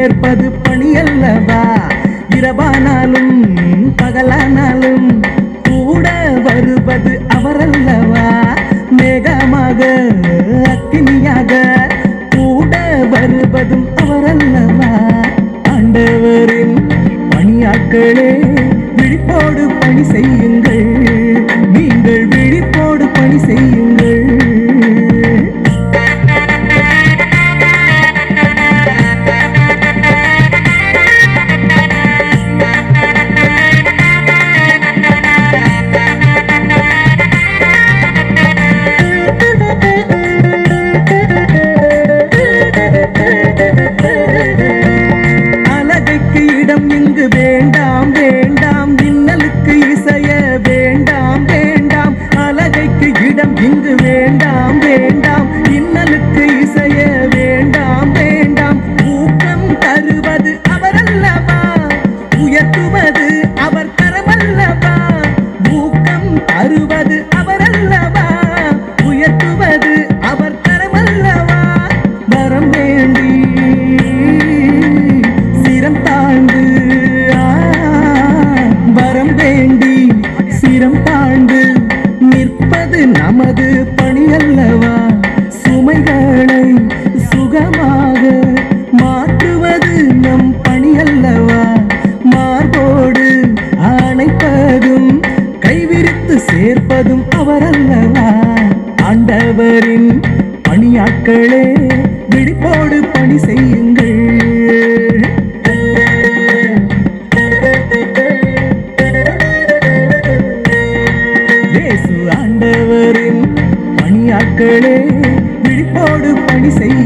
சேர்ப்பது பணி அல்லவா? இரவானாலும் பகலானாலும் கூட வருவது அவரல்லவா? மேகமாக அக்கினியாக கூட வருவதும் அவரல்லவா? ஆண்டவரின் பணியாட்களே, விழிப்போடு பணி செய்யுங்கள். நீங்கள் விழிப்போடு பணி செய்யுங்கள். அழகைக்கு இடம் இங்கு வேண்டாம் வேண்டாம், இன்னலுக்கு இசைய வேண்டாம் வேண்டாம். அழகைக்கு இடம் இங்கு வேண்டாம் வேண்டாம், இன்னலுக்கு இசைய வேண்டாம் வேண்டாம். ஊக்கம் தருவது அவரல்லவா? உயர்த்துவது அவர் தரமல்லவா? ஊக்கம் தருவது அவரல்லவா? உயர்த்துவது அவர் தரமல்லவா? வரம் வேண்டி சிரம் தாழ்ந்து, வரம் வேண்டி சிரம் தாழ்ந்து நிற்பது நமது பணி அல்லவா? சுமைகளை சுகமாக மாற்றுவது நம் பணி அல்லவா? மார்போடு அணைப்பதும் கைவிரித்து சேர்ப்பதும் அவரல்லவா? ஆண்டவரின் பணியாட்களே, விழிப்போடு பணி செய்யுங்கள். இயேசு ஆண்டவரின் பணியாட்களே, விழிப்போடு பணி செய்யுங்கள்.